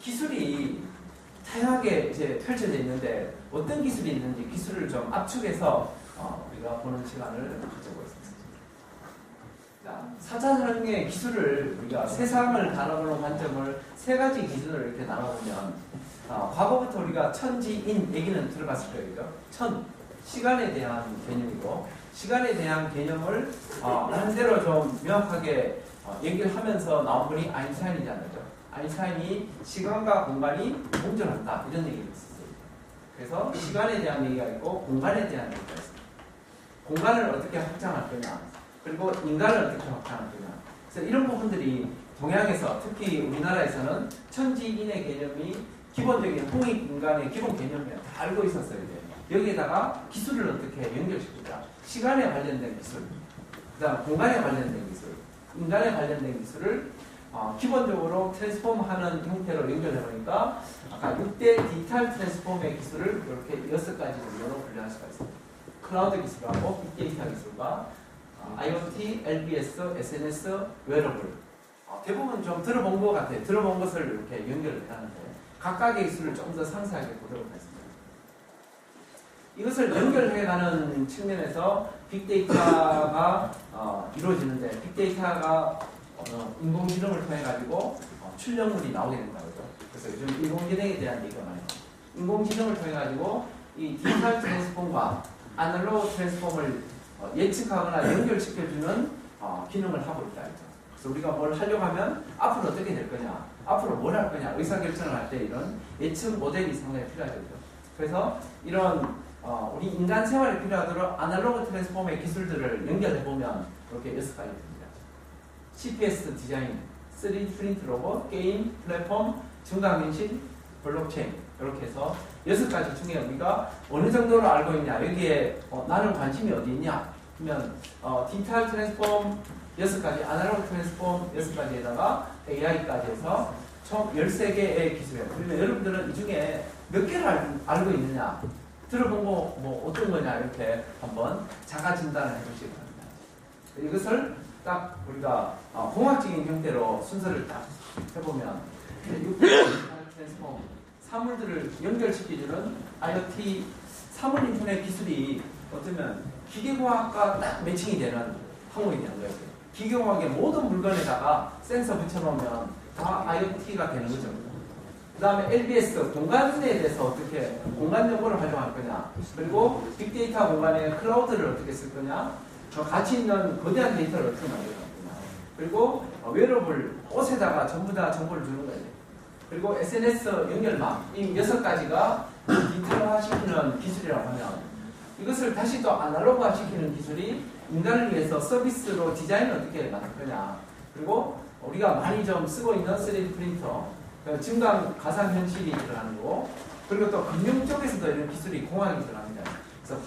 기술이 다양하게 이제 펼쳐져 있는데 어떤 기술이 있는지 기술을 좀 압축해서 우리가 보는 시간을 가져보겠습니다. 자, 4차 산업혁명의 기술을 우리가 세상을 다뤄보는 관점을 세 가지 기준으로 이렇게 나눠보면 과거부터 우리가 천지인 얘기는 들어봤을 거예요. 천, 시간에 대한 개념이고 시간에 대한 개념을 반대로 좀 명확하게 얘기를 하면서 나온 분이 아인슈타인이잖아요. 아인슈타인이 시간과 공간이 공존한다 이런 얘기를 했었어요. 그래서 시간에 대한 얘기가 있고 공간에 대한 얘기가 있습니다. 공간을 어떻게 확장할 거냐 그리고 인간을 어떻게 확장할 거냐 그래서 이런 부분들이 동양에서 특히 우리나라에서는 천지인의 개념이 기본적인 홍익인간의 기본 개념이야 다 알고 있었어요. 여기에다가 기술을 어떻게 연결시키자 시간에 관련된 기술 그 다음 공간에 관련된 기술 인간에 관련된 기술을 기본적으로 트랜스폼하는 형태로 연결해 보니까 아까 6대 디지털 트랜스폼의 기술을 이렇게 6가지로 분류할 수가 있습니다. 클라우드 기술하고 빅데이터 기술과 IoT, LBS, SNS, 웨어러블 대부분 좀 들어본 것 같아요. 들어본 것을 이렇게 연결을 하는데 각각의 기술을 좀 더 상세하게 보도록 하겠습니다. 이것을 연결해가는 측면에서 빅데이터가 이루어지는데 빅데이터가 인공지능을 통해 가지고 출력물이 나오게 된다고 그러죠. 그래서 요즘 인공지능에 대한 얘기가 많이 나와요. 인공지능을 통해 가지고 이 디지털 트랜스폼과 아날로그 트랜스폼을 예측하거나 연결시켜주는 기능을 하고 있다. 그래서 우리가 뭘 하려고 하면 앞으로 어떻게 될 거냐, 앞으로 뭘 할 거냐, 의사결정을 할 때 이런 예측 모델이 상당히 필요하죠. 그래서 이런 우리 인간 생활에 필요하도록 아날로그 트랜스폼의 기술들을 연결해보면 이렇게 6가지 됩니다. CPS 디자인, 3D 프린트 로봇, 게임, 플랫폼, 증강현실, 블록체인 이렇게 해서 6가지 중에 우리가 어느 정도로 알고 있냐 여기에 나는 관심이 어디 있냐 그러면 디지털 트랜스폼 6가지, 아날로그 트랜스폼 6가지에다가 AI까지 해서 총 13개의 기술이에요. 그러면 여러분들은 이 중에 몇 개를 알고 있느냐 들어본 거 뭐 어떤 거냐 이렇게 한번 자가 진단을 해보시기 바랍니다. 이것을 딱 우리가 공학적인 형태로 순서를 딱 해보면 트랜스폼 사물들을 연결시켜주는 IoT 사물 인터넷 기술이 어쩌면 기계공학과 딱 매칭이 되는 항목이 되는 거예요. 기계공학의 모든 물건에다가 센서 붙여놓으면 다 IoT가 되는 거죠. 그 다음에 LBS, 공간에 대해서 어떻게 공간 정보를 활용할 거냐 그리고 빅데이터 공간에 클라우드를 어떻게 쓸 거냐 가치 있는 거대한 데이터를 어떻게 만들 거냐 그리고 웨어러블, 옷에다가 전부 다 정보를 주는 거예요. 그리고 SNS 연결망 이 6가지가 디지털화 시키는 기술이라고 하면 이것을 다시 또 아날로그화 시키는 기술이 인간을 위해서 서비스로 디자인을 어떻게 만들 거냐 그리고 우리가 많이 좀 쓰고 있는 3D 프린터 증강 가상현실이 들어가는 거고 그리고 또 금융 쪽에서도 이런 기술이 공학이 들어갑니다. 그래서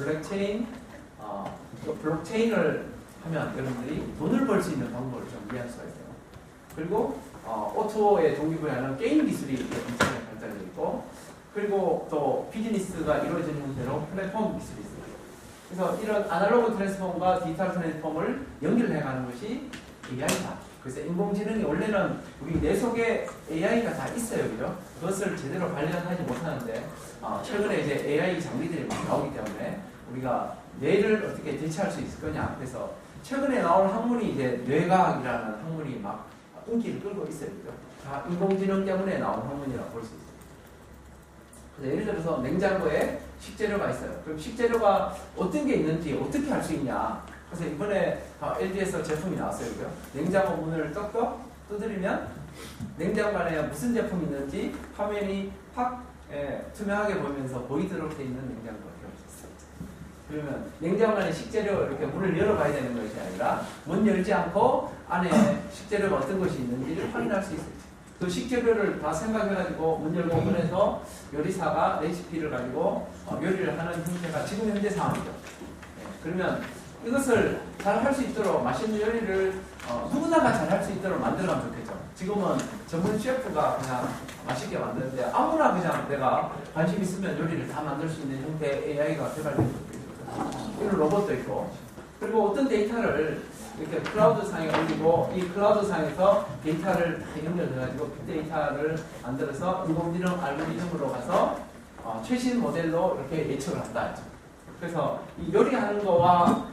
블록체인을 하면 여러분들이 돈을 벌 수 있는 방법을 좀 이해할 수가 있어요. 그리고 오토의 동기부여하는 게임 기술이 엄청나게 발달되어 있고 그리고 또 비즈니스가 이루어지는 형태로 플랫폼 기술이 있어요. 그래서 이런 아날로그 트랜스폼과 디지털 트랜스폼을 연결해가는 것이 AI다. 그래서 인공지능이 원래는 우리 뇌 속에 AI가 다 있어요, 그죠? 그것을 제대로 관련하지 못하는데 최근에 이제 AI 장비들이 막 나오기 때문에 우리가 뇌를 어떻게 대체할 수 있을 거냐. 그래서 최근에 나온 학문이 이제 뇌과학이라는 학문이 막 인기를 끌고 있어요, 그죠? 다 인공지능 때문에 나온 학문이라고 볼 수 있어요. 그래서 예를 들어서 냉장고에 식재료가 있어요. 그럼 식재료가 어떤 게 있는지 어떻게 알 수 있냐. 그래서 이번에 LG에서 제품이 나왔어요. 그죠? 냉장고 문을 떡떡 두드리면 냉장고 안에 무슨 제품이 있는지 화면이 확 투명하게 보이면서 보이도록 되어 있는 냉장고가 들어있어요. 그러면 냉장고 안에 식재료 이렇게 문을 열어봐야 되는 것이 아니라 문 열지 않고 안에 식재료가 어떤 것이 있는지를 확인할 수 있어요. 그 식재료를 다 생각해가지고 문 열고 꺼내서 요리사가 레시피를 가지고 요리를 하는 형태가 지금 현재 상황이죠. 그러면 이것을 잘 할 수 있도록 맛있는 요리를 누구나가 잘 할 수 있도록 만들어가면 좋겠죠. 지금은 전문 셰프가 그냥 맛있게 만드는데 아무나 그냥 내가 관심 있으면 요리를 다 만들 수 있는 형태의 AI가 개발되고 있죠. 이런 로봇도 있고 그리고 어떤 데이터를 이렇게 클라우드 상에 올리고 이 클라우드 상에서 데이터를 연결해가지고 빅데이터를 만들어서 인공지능 알고리즘으로 가서 최신 모델로 이렇게 예측을 한다. 그래서 이 요리하는 거와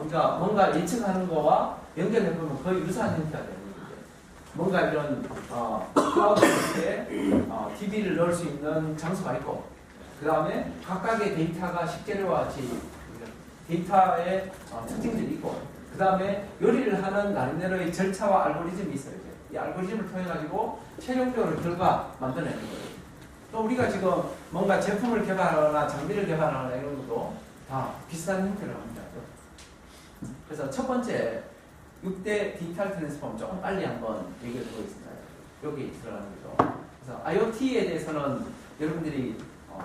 우리가 뭔가 예측하는 거와 연결해보면 거의 유사한 형태가 되는 거죠. 뭔가 이런 클라우드에 DB를 넣을 수 있는 장소가 있고 그 다음에 각각의 데이터가 식재료와 같이 데이터의 특징들이 있고 그 다음에 요리를 하는 나름대로의 절차와 알고리즘이 있어요. 이 알고리즘을 통해 가지고 최종적으로 결과 만들어내는 거예요. 또 우리가 지금 뭔가 제품을 개발하거나 장비를 개발하거나 이런 것도 다 비슷한 형태로 합니다. 그래서 첫 번째 6대 디지털 트랜스폼 조금 빨리 한번 얘기를 해보겠습니다. 여기 들어가는 거죠. 그래서 IoT에 대해서는 여러분들이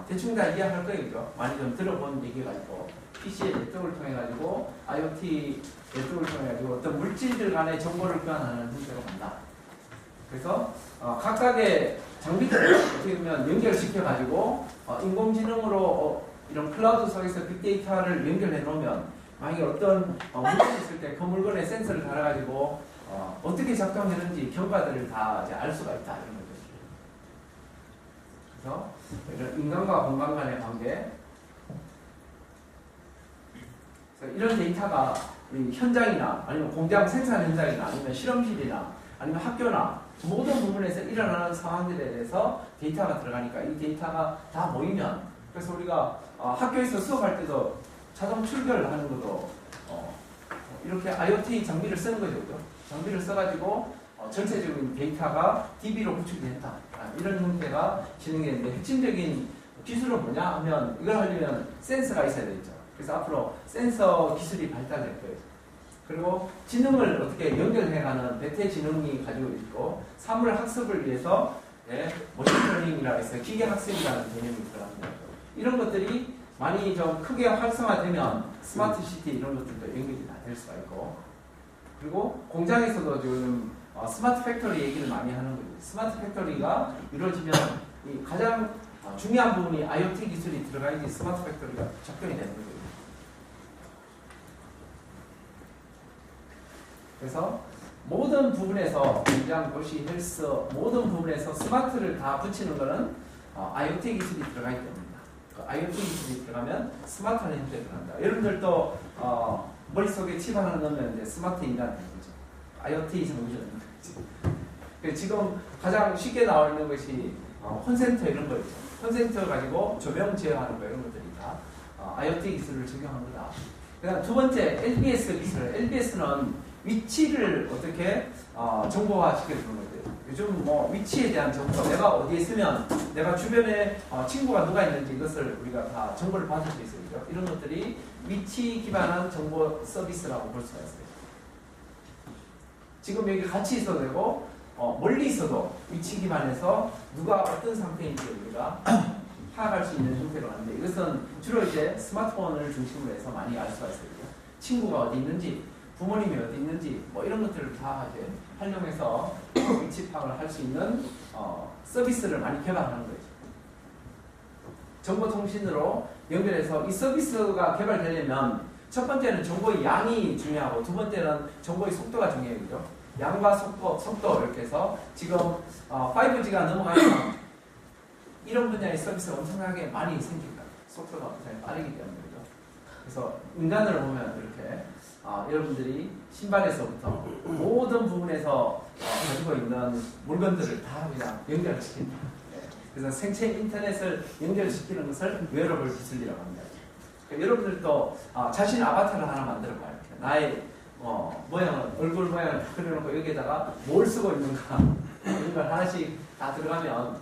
대충 다 이해할 거예요. 많이 좀 들어본 얘기가 있고 PC의 네트워크를 통해 가지고 IoT 네트워크를 통해 가지고 어떤 물질들 간의 정보를 교환하는 형태로 간다. 그래서 각각의 장비들을 어떻게 보면 연결시켜 가지고 인공지능으로 이런 클라우드 속에서 빅데이터를 연결해 놓으면 만약에 어떤 물건이 있을 때 그 물건에 센서를 달아가지고 어떻게 작동하는지 결과들을 다 이제 알 수가 있다 이런 거죠. 그래서 이런 인간과 공간 간의 관계, 그래서 이런 데이터가 우리 현장이나 아니면 공장 생산 현장이나 아니면 실험실이나 아니면 학교나 모든 부분에서 일어나는 상황들에 대해서 데이터가 들어가니까 이 데이터가 다 모이면 그래서 우리가 학교에서 수업할 때도 자동 출결하는 것도 이렇게 IoT 장비를 쓰는 거죠. 그죠? 장비를 써가지고 전체적인 데이터가 DB로 구축이 된다. 이런 형태가 진행되는데 핵심적인 기술은 뭐냐 하면 이걸 하려면 센서가 있어야 되겠죠. 그래서 앞으로 센서 기술이 발달될 거예요. 그리고 지능을 어떻게 연결해가는 대퇴지능이 가지고 있고 사물 학습을 위해서 머신러닝이라 해서 기계학습이라는 개념이 들어갑니다. 이런 것들이 많이 좀 크게 활성화되면 스마트 시티 이런 것들도 연결이 다 될 수가 있고 그리고 공장에서도 지금 스마트 팩토리 얘기를 많이 하는 거죠. 스마트 팩토리가 이루어지면 이 가장 중요한 부분이 IoT 기술이 들어가야지 스마트 팩토리가 적용이 되는 거예요. 그래서 모든 부분에서 공장, 도시, 헬스 모든 부분에서 스마트를 다 붙이는 것은 IoT 기술이 들어가기 때문입니다. IoT 기술이 들어가면 스마트한 형태가 들어간다. 여러분들도 머릿속에 칩 하나 넣으면 이제 스마트 인간이 되는 거죠. IoT 장비가 되는 거죠. 지금 가장 쉽게 나와 있는 것이 콘센터 이런 거 있죠. 콘센터 가지고 조명 제어하는 거 이런 것들이 다 IoT 기술을 적용한 거다. 그다음 두 번째 LBS 기술. LBS는 위치를 어떻게 정보화 시켜주는 거예요. 요즘 뭐 위치에 대한 정보, 내가 어디에 있으면 내가 주변에 친구가 누가 있는지 이것을 우리가 다 정보를 받을 수 있어요. 그죠? 이런 것들이 위치 기반한 정보 서비스라고 볼 수가 있어요. 지금 여기 같이 있어도 되고 멀리 있어도 위치 기반해서 누가 어떤 상태인지 우리가 파악할 수 있는 형태로 하는데 이것은 주로 이제 스마트폰을 중심으로 해서 많이 알 수가 있어요. 친구가 어디 있는지, 부모님이 어디 있는지 뭐 이런 것들을 다 이제 활용해서 위치 파악을 할 수 있는 서비스를 많이 개발하는 거죠. 정보통신으로 연결해서 이 서비스가 개발되려면 첫 번째는 정보의 양이 중요하고 두 번째는 정보의 속도가 중요해요. 그죠? 양과 속도 이렇게 해서 지금 5G가 넘어가면 이런 분야의 서비스가 엄청나게 많이 생깁니다. 속도가 엄청나게 빠르기 때문에. 그죠? 그래서 인간을 보면 이렇게 여러분들이 신발에서부터 모든 부분에서 가지고 있는 물건들을 다 그냥 연결시킨다. 그래서 생체 인터넷을 연결시키는 것을 웨어러블 기술이라고 합니다. 그러니까 여러분들도 자신 아바타를 하나 만들어봐요. 나의 모양을, 얼굴 모양을 다 그려놓고 여기에다가 뭘 쓰고 있는가 이런 걸 하나씩 다 들어가면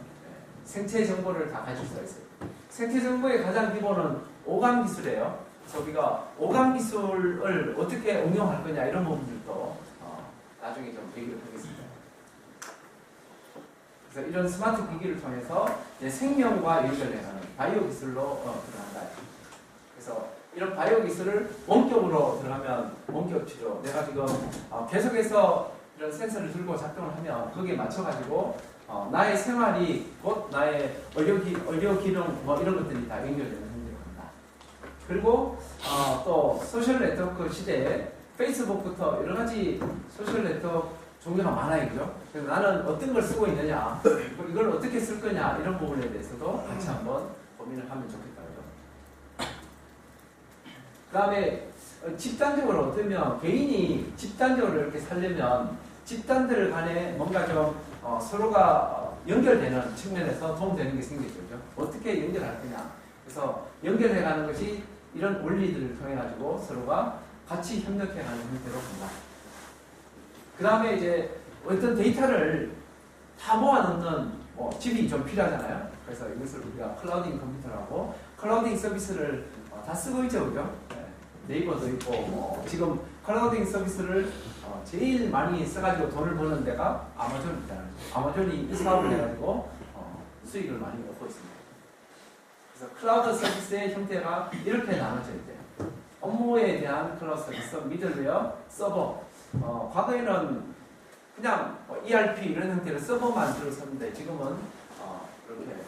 생체 정보를 다 가질 수가 있어요. 생체 정보의 가장 기본은 오감 기술이에요. 그래서 우리가 오감 기술을 어떻게 응용할 거냐 이런 부분들도 나중에 좀 얘기를 하겠습니다. 그래서 이런 스마트 기기를 통해서 생명과 연결해가는 바이오 기술로 들어간다. 그래서 이런 바이오 기술을 원격으로 들어가면 원격 치료. 내가 지금 계속해서 이런 센서를 들고 작동을 하면 거기에 맞춰가지고 나의 생활이 곧 나의 의료 기능 뭐 이런 것들이 다 연결되는 형태로 간다. 그리고 또 소셜 네트워크 시대에 페이스북부터 여러 가지 소셜 네트워크 종류가 많아요, 그죠? 그래서 나는 어떤 걸 쓰고 있느냐, 그리고 이걸 어떻게 쓸 거냐 이런 부분에 대해서도 같이 한번 고민을 하면 좋겠다, 그죠? 그 다음에 집단적으로 어쩌면 개인이 집단적으로 이렇게 살려면 집단들 간에 뭔가 좀 서로가 연결되는 측면에서 도움되는 게 생기죠. 그죠? 어떻게 연결할 거냐. 그래서 연결해가는 것이 이런 원리들을 통해 가지고 서로가 같이 협력해가는 형태로 간다. 그 다음에 이제 어떤 데이터를 다 모아놓는 집이 좀 필요하잖아요. 그래서 이것을 우리가 클라우딩 컴퓨터라고 클라우딩 서비스를 다 쓰고 있죠, 그죠? 네이버도 있고 지금 클라우딩 서비스를 제일 많이 써가지고 돈을 버는 데가 아마존입니다. 아마존이 이 사업을 해가지고 수익을 많이 얻고 있습니다. 그래서 클라우드 서비스의 형태가 이렇게 나눠져 있대요. 업무에 대한 클라우드 서비스, 미들웨어, 서버. 과거에는 그냥 ERP 이런 형태로 서버만 들어섰는데 지금은 이렇게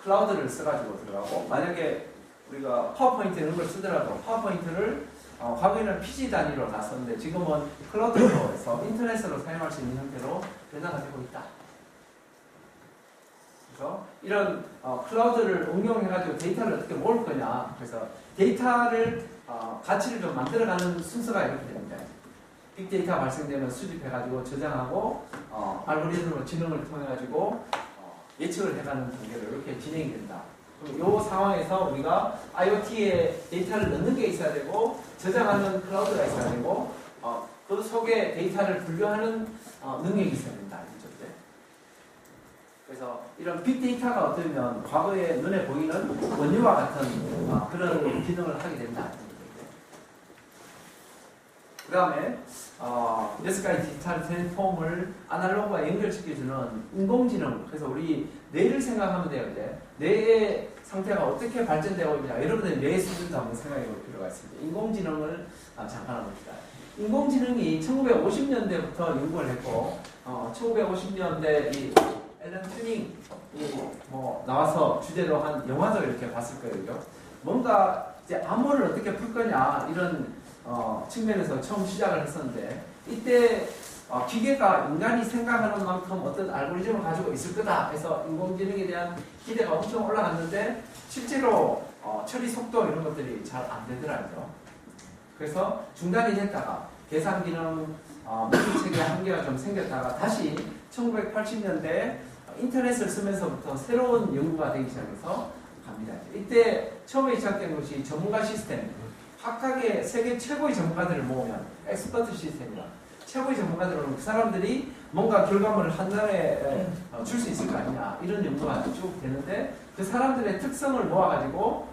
클라우드를 써가지고 들어가고, 만약에 우리가 파워포인트 이런 걸 쓰더라도 파워포인트를 과거에는 PC 단위로 놨었는데 지금은 클라우드로 해서 인터넷으로 사용할 수 있는 형태로 변화가 되고 있다. 그래서 이런 클라우드를 응용해가지고 데이터를 어떻게 모을 거냐. 그래서 데이터를 가치를 좀 만들어가는 순서가 이렇게 됩니다. 빅데이터가 발생되면 수집해가지고 저장하고 알고리즘으로 지능을 통해가지고 예측을 해가는 단계로 이렇게 진행이 된다. 이 상황에서 우리가 IoT에 데이터를 넣는 게 있어야 되고 저장하는 클라우드가 있어야 되고 그 속에 데이터를 분류하는 능력이 있어야 된다. 이죠. 그래서 이런 빅데이터가 어쩌면 과거에 눈에 보이는 원유와 같은 그런 기능을 하게 된다. 그 다음에 여섯 가지 디지털 트랜스폼을 아날로그와 연결시켜주는 인공지능. 그래서 우리 뇌를 생각하면 돼요. 이제 뇌의 상태가 어떻게 발전되고 있냐. 여러분들 뇌의 수준도 한번 생각해 볼 필요가 있습니다. 인공지능을 잠깐 해봅시다. 인공지능이 1950년대부터 연구를 했고 1950년대 이 앨런 튜닝이 나와서 주제로 한 영화도 이렇게 봤을 거예요. 뭔가 이제 암호를 어떻게 풀 거냐 이런 측면에서 처음 시작을 했었는데, 이때 기계가 인간이 생각하는 만큼 어떤 알고리즘을 가지고 있을 거다 해서 인공지능에 대한 기대가 엄청 올라갔는데 실제로 처리 속도 이런 것들이 잘 안 되더라고요. 그래서 중단이 됐다가 계산 기능 물리체계 한계가 좀 생겼다가 다시 1980년대에 인터넷을 쓰면서부터 새로운 연구가 되기 시작해서 갑니다. 이때 처음에 시작된 것이 전문가 시스템. 각각의 세계 최고의 전문가들을 모으면 엑스퍼트 시스템이다. 최고의 전문가들을 모으면 그 사람들이 뭔가 결과물을 한 달에 줄 수 있을 거 아니냐 이런 연구가 쭉 되는데, 그 사람들의 특성을 모아가지고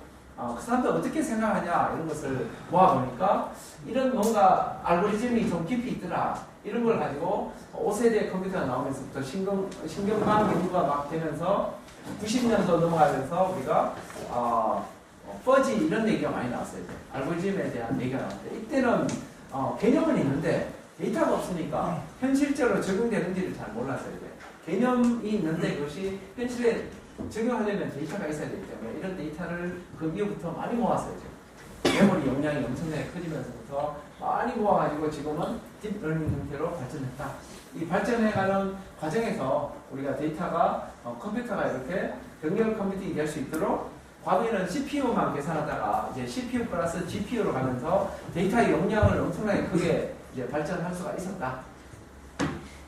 그 사람들 어떻게 생각하냐 이런 것을 모아보니까 이런 뭔가 알고리즘이 좀 깊이 있더라. 이런 걸 가지고 5세대 컴퓨터가 나오면서부터 신경과학 연구가 막 되면서 90년도 넘어가면서 우리가 퍼지 이런 얘기가 많이 나왔어요. 이제. 알고리즘에 대한 얘기가 나왔는데, 이때는 개념은 있는데 데이터가 없으니까 현실적으로 적용되는지를 잘 몰랐어요. 이제. 개념이 있는데 그것이 현실에 적용하려면 데이터가 있어야 되기 때문에 이런 데이터를 그 이후부터 많이 모았어요. 이제. 메모리 용량이 엄청나게 커지면서부터 많이 모아가지고 지금은 딥러닝 형태로 발전했다. 이 발전해가는 과정에서 우리가 데이터가 컴퓨터가 이렇게 병렬 컴퓨팅이 될 수 있도록, 과거에는 CPU만 계산하다가 이제 CPU 플러스 GPU로 가면서 데이터의 용량을 엄청나게 크게 이제 발전할 수가 있었다.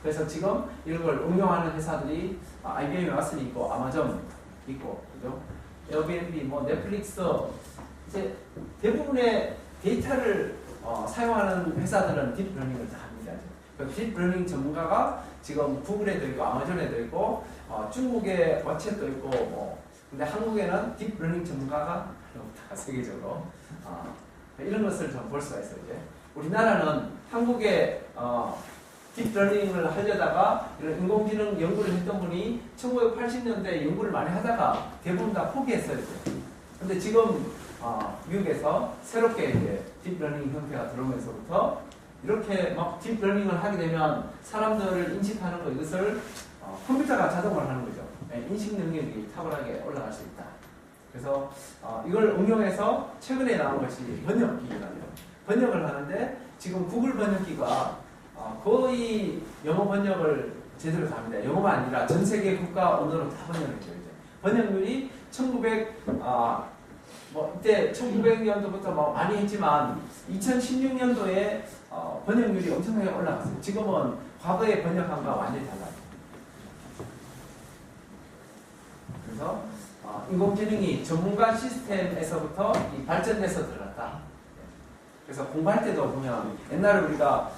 그래서 지금 이런 걸 응용하는 회사들이 IBM이 왔으니 있고, 아마존 있고, 그죠? 에어비앤비, 넷플릭스, 이제 대부분의 데이터를 사용하는 회사들은 딥러닝을 다 합니다. 그 딥러닝 전문가가 지금 구글에도 있고, 아마존에도 있고, 중국의 워챗도 있고, 근데 한국에는 딥러닝 전문가가 다 세계적으로 이런 것을 좀 볼 수가 있어요. 이제. 우리나라는 한국에 딥러닝을 하려다가 이런 인공지능 연구를 했던 분이 1980년대에 연구를 많이 하다가 대부분 다 포기했어요. 근데 지금 미국에서 새롭게 이제 딥러닝 형태가 들어오면서부터 이렇게 막 딥러닝을 하게 되면 사람들을 인식하는 거, 이것을 컴퓨터가 자동으로 하는 거죠. 인식 능력이 탁월하게 올라갈 수 있다. 그래서 이걸 응용해서 최근에 나온 것이 번역기거든요. 번역을 하는데 지금 구글 번역기가 거의 영어 번역을 제대로 다 합니다. 영어가 아니라 전 세계 국가 언어로 다 번역을 해요. 번역률이 1900년도부터 뭐 많이 했지만 2016년도에 번역률이 엄청나게 올라갔어요. 지금은 과거에 번역한 거와 완전히 달라요. 그래서 인공지능이 전문가 시스템에서부터 발전돼서 들어갔다. 그래서 공부할 때도 보면 옛날에 우리가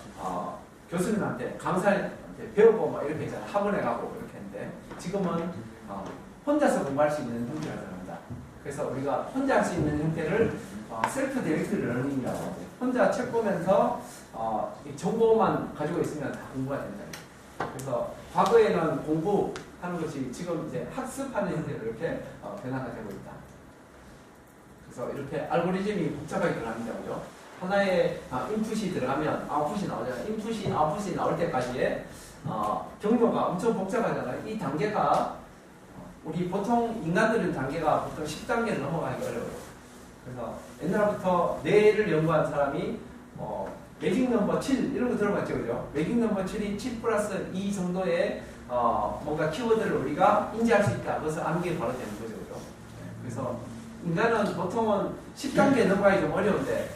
교수님한테 강사한테 배우고 막 이렇게 있잖아요. 학원에 가고 이렇게 했는데 지금은 혼자서 공부할 수 있는 형태가 들어갑니다. 그래서 우리가 혼자 할 수 있는 형태를 셀프 디렉트 러닝이라고 하죠. 혼자 책 보면서 정보만 가지고 있으면 다 공부가 된다. 그래서 과거에는 공부하는 것이 지금 이제 학습하는 형태로 이렇게 변화가 되고 있다. 그래서 이렇게 알고리즘이 복잡하게 들어갑니다. 그죠? 하나의 인풋이 들어가면 아웃풋이 나오잖아요. 인풋이 아웃풋이 나올 때까지의 경로가 엄청 복잡하잖아요. 이 단계가 우리 보통 인간들은 단계가 보통 10단계 넘어가기 어려워요. 그래서 옛날부터 뇌를 연구한 사람이 매직 넘버 7 이런 거 들어봤죠, 그죠? 매직 넘버 7이 7 플러스 2 정도의 뭔가 키워드를 우리가 인지할 수 있다. 그것을 아는 게 바로 되는 거죠, 그죠? 그래서 인간은 보통은 10단계 넘어가기 좀 어려운데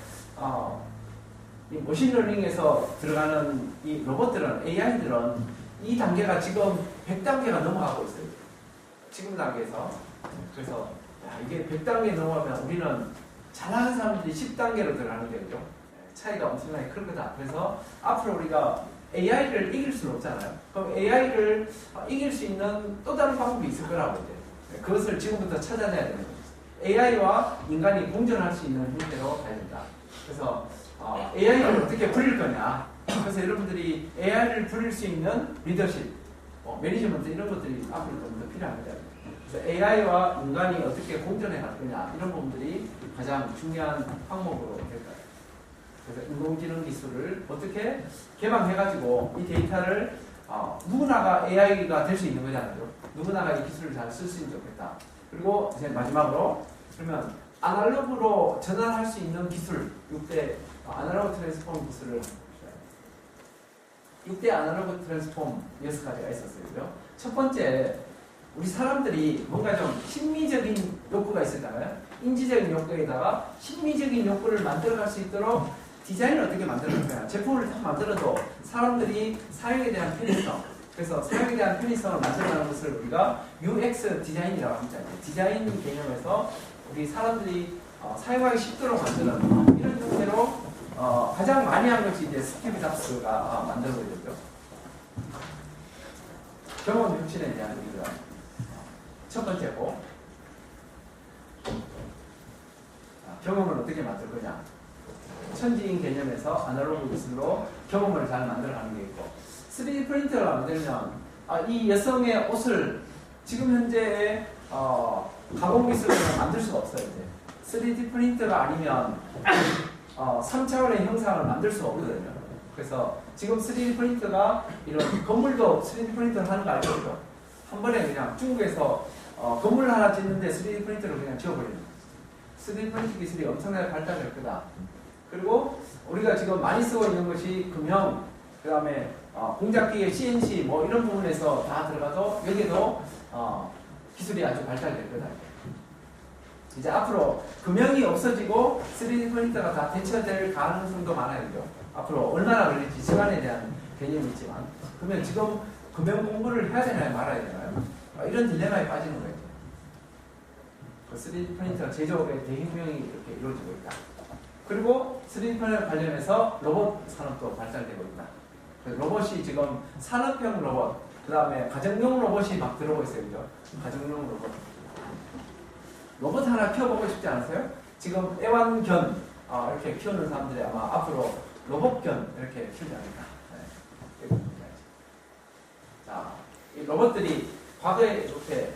이 머신러닝에서 들어가는 이 로봇들은 AI들은 이 단계가 지금 100단계가 넘어가고 있어요. 지금 단계에서. 그래서 이게 100단계 넘어가면 우리는 잘하는 사람들이 10단계로 들어가는 거죠. 차이가 엄청나게 클 거다. 그래서 앞으로 우리가 AI를 이길 수는 없잖아요. 그럼 AI를 이길 수 있는 또 다른 방법이 있을 거라고 이제 그것을 지금부터 찾아내야 되는 거죠. AI와 인간이 공존할 수 있는 형태로 가야 된다. 그래서 AI를 어떻게 부릴 거냐. 그래서 여러분들이 AI를 부릴 수 있는 리더십, 매니지먼트 이런 것들이 앞으로 좀 더 필요합니다. 그래서 AI와 인간이 어떻게 공존해 갈 거냐 이런 부분들이 가장 중요한 항목으로 될 거예요. 그래서 인공지능 기술을 어떻게 개방해가지고 이 데이터를 누구나가 AI가 될 수 있는 거잖아요. 누구나가 이 기술을 잘 쓸 수 있으면 좋겠다. 그리고 이제 마지막으로 그러면 아날로그로 전환할 수 있는 기술 6대 아날로그 트랜스폼 기술을 6대 아날로그 트랜스폼 6가지가 있었어요. 그죠? 첫 번째, 우리 사람들이 뭔가 좀 심미적인 욕구가 있었잖아요. 인지적인 욕구에다가 심미적인 욕구를 만들어갈 수 있도록 디자인을 어떻게 만들어갈 거냐. 제품을 다 만들어도 사람들이 사용에 대한 편의성, 그래서 사용에 대한 편의성을 만들어가는 것을 우리가 UX 디자인이라고 합니다. 디자인 개념에서 우리 사람들이 사용하기 쉽도록 만드는 이런 형태로 가장 많이 한 것이 이제 스티브 잡스가 만들고 있죠. 경험 혁신에 대한 얘기가 첫 번째고, 경험을 어떻게 만들 거냐. 천지인 개념에서 아날로그 기술로 경험을 잘 만들어가는 게 있고, 3D 프린터를 만들면 이 여성의 옷을 지금 현재의 가공 기술로 만들 수가 없어요. 이제 3D 프린터가 아니면 3차원의 형상을 만들 수가 없거든요. 그래서 지금 3D 프린터가 이런 건물도 3D 프린터를 하는 거 알죠? 한 번에 그냥 중국에서 건물 하나 짓는데 3D 프린터를 그냥 지어버리는 거예요. 3D 프린터 기술이 엄청나게 발달할 거다. 그리고 우리가 지금 많이 쓰고 있는 것이 금형, 그 다음에 공작기계 CNC 뭐 이런 부분에서 다 들어가서 여기도 기술이 아주 발달될 거다. 이제 앞으로 금형이 없어지고 3D 프린터가 다 대체될 가능성도 많아요. 그죠? 앞으로 얼마나 걸릴지 시간에 대한 개념이 있지만, 그러면 지금 금형 공부를 해야 되나요? 말아야 되나요? 이런 딜레마에 빠지는 거예요. 그 3D 프린터 제조업의 대혁명이 이렇게 이루어지고 있다. 그리고 3D 프린터 관련해서 로봇 산업도 발달되고 있다. 로봇이 지금 산업형 로봇, 그 다음에 가정용 로봇이 막 들어오고 있어요. 그죠? 가정용 로봇. 로봇 하나 키워보고 싶지 않으세요? 지금 애완견 이렇게 키우는 사람들이 아마 앞으로 로봇견 이렇게 키우지 않을까. 네. 자, 이 로봇들이 과거에 이렇게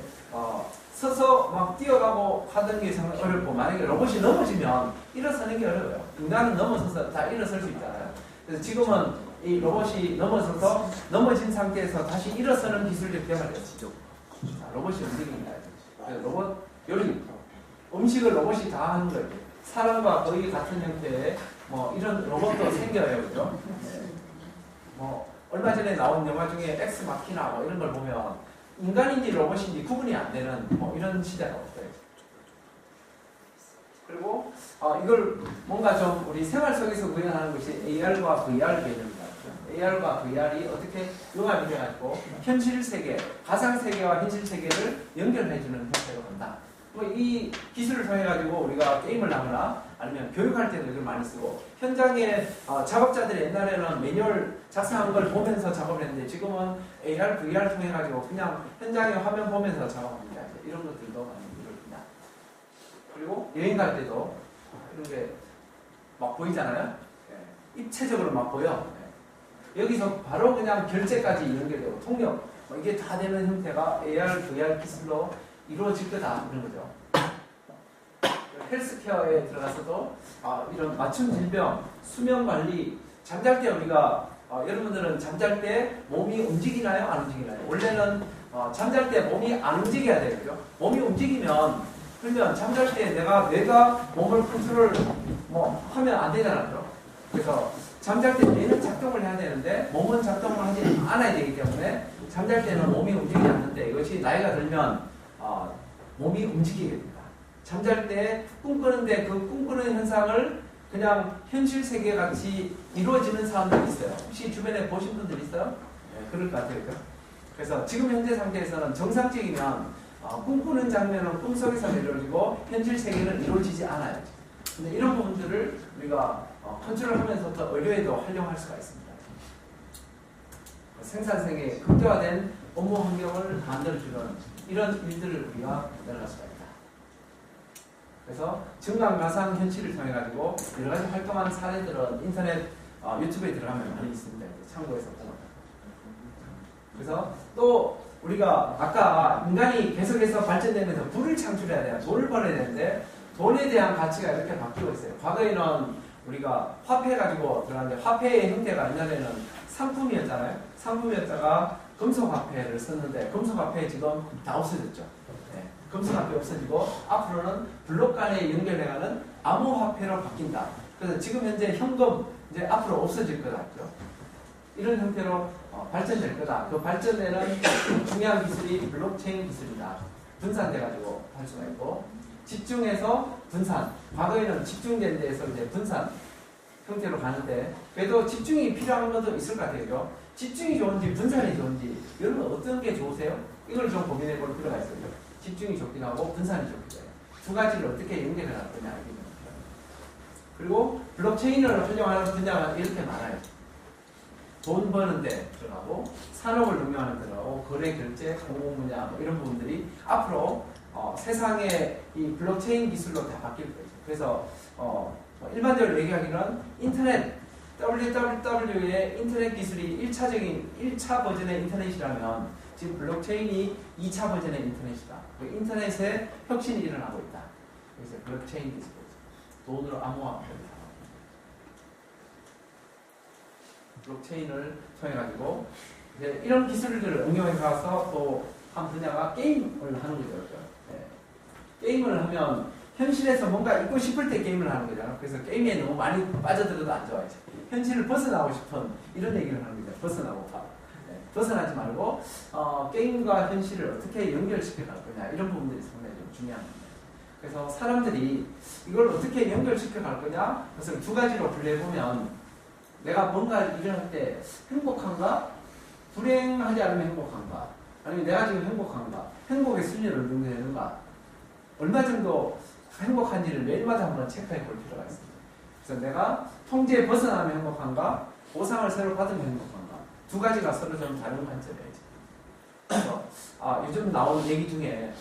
서서 막 뛰어가고 하던 게 정말 어렵고, 만약에 로봇이 넘어지면 일어서는 게 어려워요. 인간은 넘어서서 다 일어설 수 있잖아요. 그래서 지금은 이 로봇이 넘어서서 넘어진 상태에서 다시 일어서는 기술력 개발을 했죠. 로봇이 움직입니다. 로봇 요리, 음식을 로봇이 다 하는 거예요. 사람과 거의 같은 형태의 뭐 이런 로봇도 생겨요, 그죠? 뭐 얼마 전에 나온 영화 중에 엑스 마키나 뭐 이런 걸 보면 인간인지 로봇인지 구분이 안 되는 뭐 이런 시대가 왔어요. 그리고 이걸 뭔가 좀 우리 생활 속에서 구현하는 것이 AR과 VR 개념입니다. AR과 VR이 어떻게 융합이 돼가지고 현실 세계, 가상 세계와 현실 세계를 연결해주는 형태로 간다. 뭐 이 기술을 통해 가지고 우리가 게임을 하거나 아니면 교육할 때도 이걸 많이 쓰고 현장에 작업자들이 옛날에는 매뉴얼 작성한 걸 보면서 작업을 했는데 지금은 AR, VR 통해 가지고 그냥 현장의 화면 보면서 작업합니다. 이런 것들도 많이 이루어집니다. 그리고 여행 갈 때도 이런 게 막 보이잖아요. 입체적으로 막 보여. 여기서 바로 그냥 결제까지 연결되고 통역 이게 다 되는 형태가 AR, VR 기술로 이루어질 거다 이런 거죠. 헬스케어에 들어가서도 이런 맞춤 질병, 수면 관리, 잠잘 때 우리가 여러분들은 잠잘 때 몸이 움직이나요? 안 움직이나요? 원래는 잠잘 때 몸이 안 움직여야 되겠죠. 몸이 움직이면 그러면 잠잘 때 뇌가 몸을 컨트롤 하면 안 되잖아요. 그래서 잠잘 때 뇌는 작동을 해야 되는데 몸은 작동을 하지 않아야 되기 때문에 잠잘 때는 몸이 움직이지 않는데 이것이 나이가 들면 몸이 움직이게 됩니다. 잠잘 때 꿈꾸는데 그 꿈꾸는 현상을 그냥 현실 세계 같이 이루어지는 사람들이 있어요. 혹시 주변에 보신 분들 있어요? 네, 그럴 것 같아요. 그래서 지금 현재 상태에서는 정상적이면 꿈꾸는 장면은 꿈속에서 이루어지고 현실 세계는 이루어지지 않아요. 근데 이런 부분들을 우리가 컨트롤하면서 더 의료에도 활용할 수가 있습니다. 생산성의 극대화된 업무 환경을 만들어주는 이런 일들을 우리가 만들어갈 수가 있다. 그래서 증강 가상 현실을 통해 가지고 여러 가지 활동하는 사례들은 인터넷 유튜브에 들어가면 많이 있습니다. 참고해서 보면. 그래서 또 우리가 아까 인간이 계속해서 발전되면서 부를 창출해야 돼요. 돈을 벌어야 되는데 돈에 대한 가치가 이렇게 바뀌고 있어요. 과거에는 우리가 화폐 가지고 들어갔는데 화폐의 형태가 옛날에는 상품이었잖아요. 상품이었다가 금속화폐를 썼는데 금속화폐 지금 다 없어졌죠. 네. 금속화폐 없어지고 앞으로는 블록 간에 연결해가는 암호화폐로 바뀐다. 그래서 지금 현재 현금 이제 앞으로 없어질 것 같죠. 이런 형태로 발전될 거다. 그 발전에는 중요한 기술이 블록체인 기술이다. 분산돼가지고 할 수가 있고 집중해서 분산. 과거에는 집중된 데에서 이제 분산 형태로 가는데 그래도 집중이 필요한 것도 있을 것 같아요. 집중이 좋은지 분산이 좋은지 여러분 어떤 게 좋으세요? 이걸 좀 고민해 볼 필요가 있어요. 집중이 좋기도 하고 분산이 좋기도 해요. 두 가지를 어떻게 연결해 놨느냐 알기 때문에. 그리고 블록체인을 활용하는 분야가 이렇게 많아요. 돈 버는데 들어가고 산업을 능용하는 데 들어가고 거래 결제, 공공 분야 이런 부분들이 앞으로 세상의 이 블록체인 기술로 다 바뀔 거예요. 그래서 일반적으로 얘기하기는 인터넷 WWW의 인터넷 기술이 1차 버전의 인터넷이라면 지금 블록체인이 2차 버전의 인터넷이다. 그 인터넷에 혁신이 일어나고 있다. 그래서 블록체인 기술, 돈으로 암호화폐를 블록체인을 통해 가지고 이런 기술들을 응용해 가서 또 한 분야가 게임을 하는 거죠. 네. 게임을 하면 현실에서 뭔가 있고 싶을 때 게임을 하는 거잖아요. 그래서 게임에 너무 많이 빠져들어도 안 좋아요. 현실을 벗어나고 싶은 이런 얘기를 하는 거죠. 벗어나고파. 네. 벗어나지 말고 게임과 현실을 어떻게 연결시켜 갈 거냐 이런 부분들이 상당히 좀 중요한 겁니다. 그래서 사람들이 이걸 어떻게 연결시켜 갈 거냐 그래서 두 가지로 분류해보면 내가 뭔가 일어날 때 행복한가? 불행하지 않으면 행복한가? 아니면 내가 지금 행복한가? 행복의 순위를 어느 정도 되는가? 얼마 정도 행복한지를 매일마다 한번 체크해 볼 필요가 있습니다. 그래서 내가 통제에 벗어나면 행복한가? 보상을 새로 받으면 행복한가? 두 가지가 서로 좀 다른 관점이에요. 그래서 요즘 나온 얘기 중에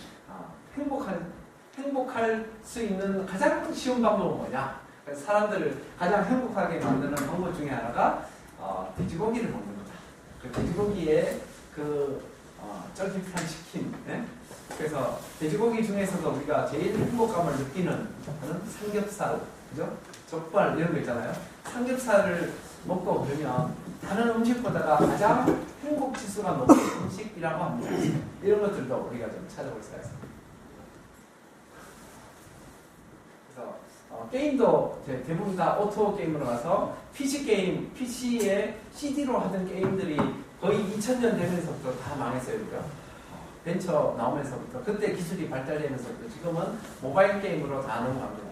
행복할 수 있는 가장 쉬운 방법은 뭐냐? 그래서 사람들을 가장 행복하게 만드는 방법 중에 하나가 돼지고기를 먹는 거다. 그 돼지고기에 쫄깃한 치킨. 네? 그래서 돼지고기 중에서도 우리가 제일 행복감을 느끼는 거는 삼겹살, 그죠? 족발 이런 거 있잖아요. 삼겹살을 먹고 그러면 다른 음식보다가 가장 행복 지수가 높은 음식이라고 합니다. 이런 것들도 우리가 좀 찾아볼 수가 있습니다. 그래서 게임도 대부분 다 오토 게임으로 가서 PC 게임, PC에 CD로 하던 게임들이 거의 2000년 되면서부터 다 망했어요. 그죠? 벤처 나오면서부터 그때 기술이 발달되면서부터 지금은 모바일 게임으로 다 넘어갑니다.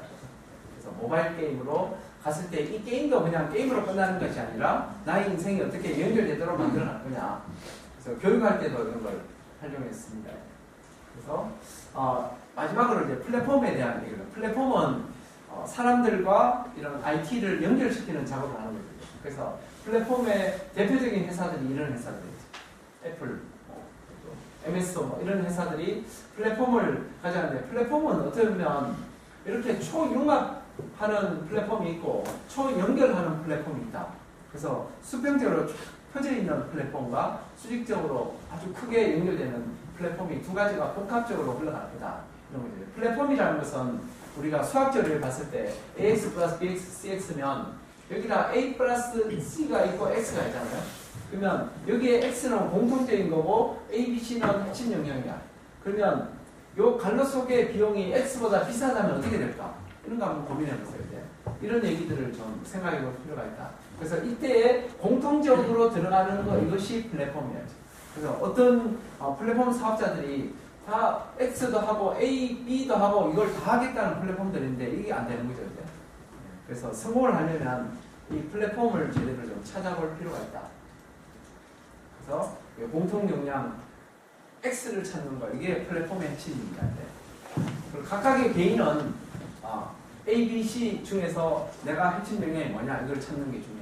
그래서 모바일 게임으로 갔을 때 이 게임도 그냥 게임으로 끝나는 것이 아니라 나의 인생이 어떻게 연결되도록 만들어 갈 거냐. 그래서 교육할 때도 이런 걸 활용했습니다. 그래서 마지막으로 이제 플랫폼에 대한 얘기를. 플랫폼은 사람들과 이런 IT를 연결시키는 작업을 하는 거죠. 그래서 플랫폼의 대표적인 회사들이 이런 회사들이죠. 애플, MS 이런 회사들이 플랫폼을 가져가는데 플랫폼은 어떻게 보면 이렇게 초융합하는 플랫폼이 있고 초연결하는 플랫폼이 있다. 그래서 수평적으로 펴져 있는 플랫폼과 수직적으로 아주 크게 연결되는 플랫폼이 두 가지가 복합적으로 흘러갈 거다. 이런 거죠. 플랫폼이라는 것은 우리가 수학적으로 봤을 때 AX 플러스 BX, CX면 여기다 A 플러스 C가 있고 X가 있잖아요. 그러면 여기에 X는 공통적인 거고 A, B, C는 핵심 영역이야. 그러면 요 갈로 속의 비용이 X보다 비싸다면 어떻게 될까? 이런 거 한번 고민해 보세요. 이제. 이런 얘기들을 좀 생각해 볼 필요가 있다. 그래서 이때에 공통적으로 들어가는 거 이것이 플랫폼이야죠. 그래서 어떤 플랫폼 사업자들이 다 X도 하고 A, B도 하고 이걸 다 하겠다는 플랫폼들인데 이게 안 되는 거죠. 이제. 그래서 성공을 하려면 이 플랫폼을 제대로 좀 찾아볼 필요가 있다. 그래서 공통 역량 X를 찾는 거 이게 플랫폼의 핵심입니다. 그리고 각각의 개인은 A, B, C 중에서 내가 핵심 역량이 뭐냐 이걸 찾는 게 중요합니다.